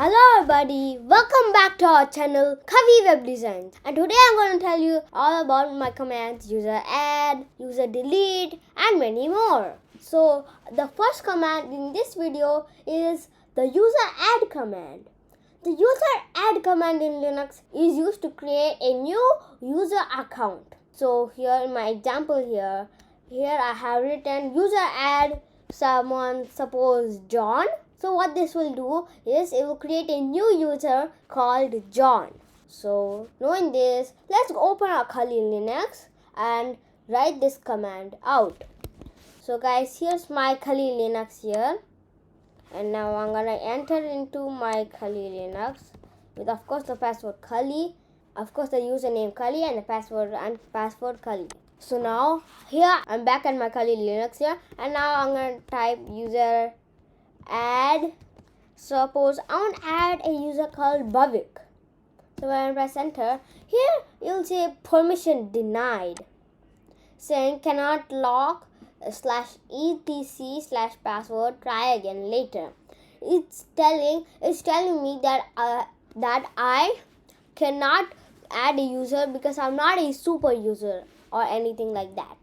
Hello everybody, welcome back to our channel kaviwebdesigns, and today I'm going to tell you all about my commands useradd, userdelete and many more. So the first command in this video is the useradd command. The useradd command in Linux is used to create a new user account. So here in my example here I have written useradd someone, suppose John. So what this will do is it will create a new user called John. So knowing this, let's open our Kali Linux and write this command out. So guys, here's my Kali Linux here. And now I'm gonna enter into my Kali Linux with, of course, the password Kali, of course the username Kali, and the password Kali. So now here I'm back at my Kali Linux here, and now I'm gonna type user add. Suppose I want to add a user called Bhavik. So when I press enter, here you'll see permission denied, saying cannot log /etc/password, try again later. It's telling me that I cannot add a user because I'm not a super user or anything like that.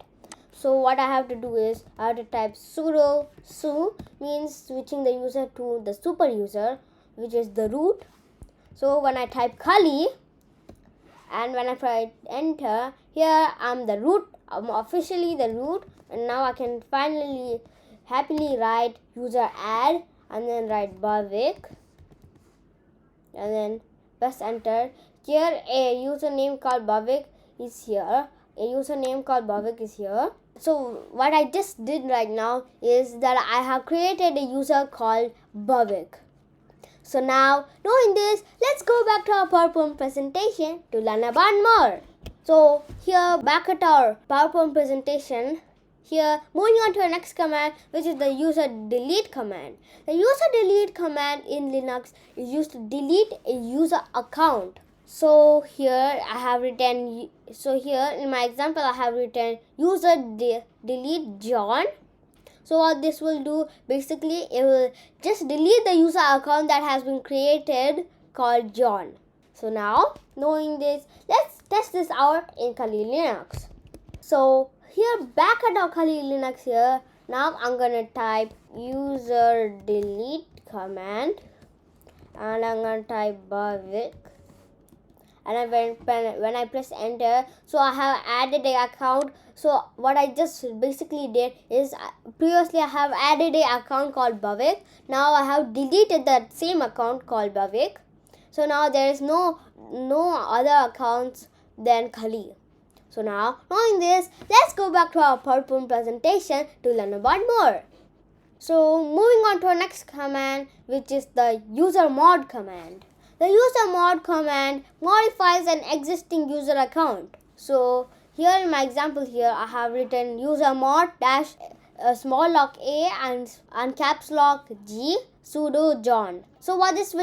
So what I have to do is I have to type sudo. Su means switching the user to the super user, which is the root. So when I type Kali and when I press enter, here I'm the root. I'm officially the root, and now I can finally happily write useradd and then write Bhavik and then press enter. Here a username called Bhavik is here. So what I just did right now is that I have created a user called Bhavik. So now, knowing this, let's go back to our PowerPoint presentation to learn about more. So here, back at our PowerPoint presentation, here moving on to our next command, which is the userdelete command. The userdelete command in Linux is used to delete a user account. So here I have written, here in my example I have written delete John. So what this will do, basically it will just delete the user account that has been created called John. So now, knowing this, let's test this out in Kali Linux. So here back at our Kali Linux here, now I'm gonna type userdelete command and I'm gonna type Bhavik. And when I press enter, so I have added an account. So what I just basically did is previously I have added an account called Bhavik. Now I have deleted that same account called Bhavik. So now there is no other accounts than Kali. So now, knowing this, let's go back to our PowerPoint presentation to learn about more. So moving on to our next command, which is the usermod command. The usermod command modifies an existing user account. So here in my example here, I have written usermod dash small lock A and caps lock G sudo John. So what this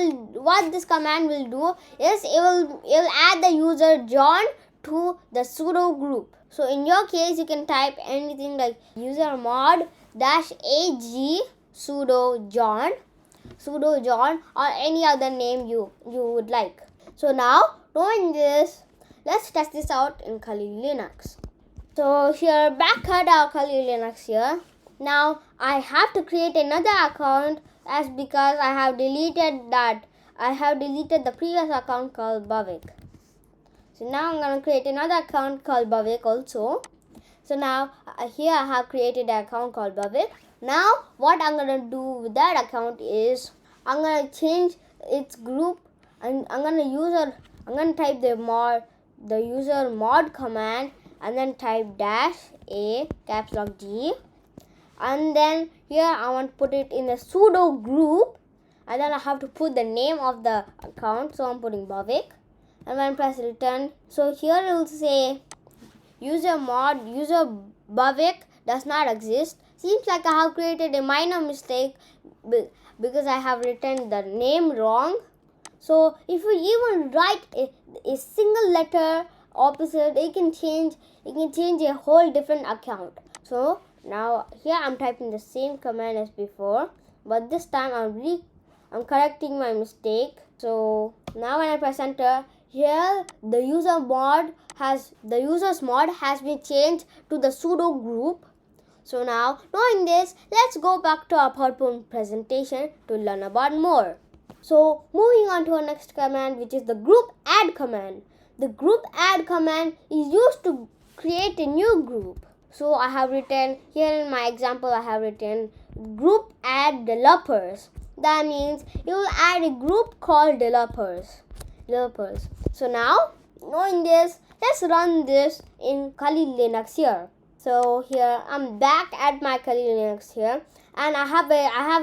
command will do is it will add the user John to the sudo group. So in your case, you can type anything like usermod dash AG sudo John or any other name you would like. So now, knowing this, let's test this out in Kali Linux. So here back at our Kali Linux here, now I have to create another account because I have deleted the previous account called Bhavik. So now I'm going to create another account called Bhavik also. So now here I have created an account called Bhavik. Now what I'm going to do with that account is I'm going to change its group, and I'm going to type the user mod command and then type dash A caps lock G, and then here I want to put it in the sudo group, and then I have to put the name of the account. So I'm putting Bhavik, and then press return. So here it will say user Bhavik does not exist. Seems like I have created a minor mistake because I have written the name wrong. So if you even write a single letter opposite, it can change a whole different account. So now here I'm typing the same command as before, but this time I'm I'm correcting my mistake. So now when I press enter, here the user's mod has been changed to the sudo group. So now, knowing this, let's go back to our PowerPoint presentation to learn about more. So moving on to our next command, which is the group add command. The group add command is used to create a new group. So I have written here in my example, I have written group add developers. That means you will add a group called developers. So now, knowing this, let's run this in Kali Linux here. So here I'm back at my Kali Linux here, and I have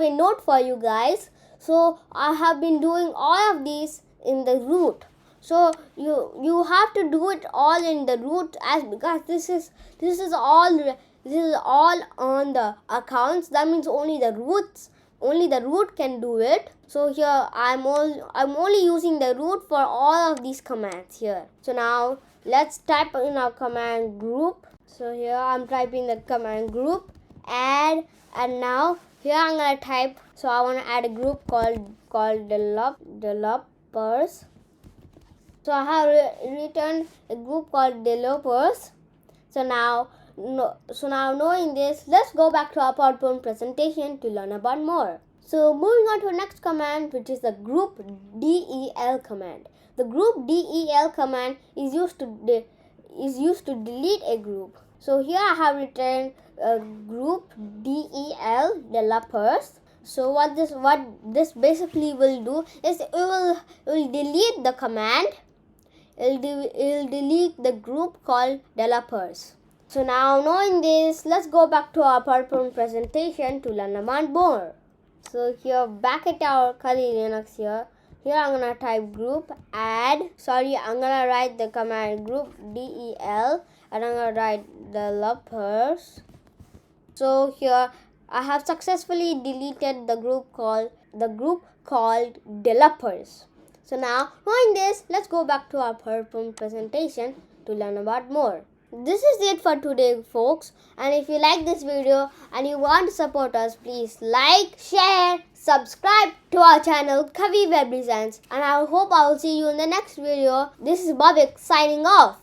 a note for you guys. So I have been doing all of these in the root. So you have to do it all in the root, as because this is all on the accounts. That means only the root can do it. So here I'm only using the root for all of these commands here. So now let's type in our command group. So here I'm typing the command group add, and now here I'm gonna type. So I want to add a group called developers. So I have written a group called developers. So now knowing this, let's go back to our PowerPoint presentation to learn about more. So moving on to our next command, which is the group del command. The group del command is used to delete a group. So here I have written group del developers. So what this basically will do is it will delete the command. It will delete the group called developers. So now knowing this, let's go back to our PowerPoint presentation to learn about more. So here back at our Kali Linux here. Here I'm gonna type group add. I'm gonna write the command group del, and I'm gonna write developers. So here I have successfully deleted the group called developers. So now knowing this, let's go back to our PowerPoint presentation to learn about more. This is it for today, folks, and if you like this video and you want to support us, please like, share, subscribe to our channel Kaviwebdesigns, and I hope I will see you in the next video. This is Bhavik signing off.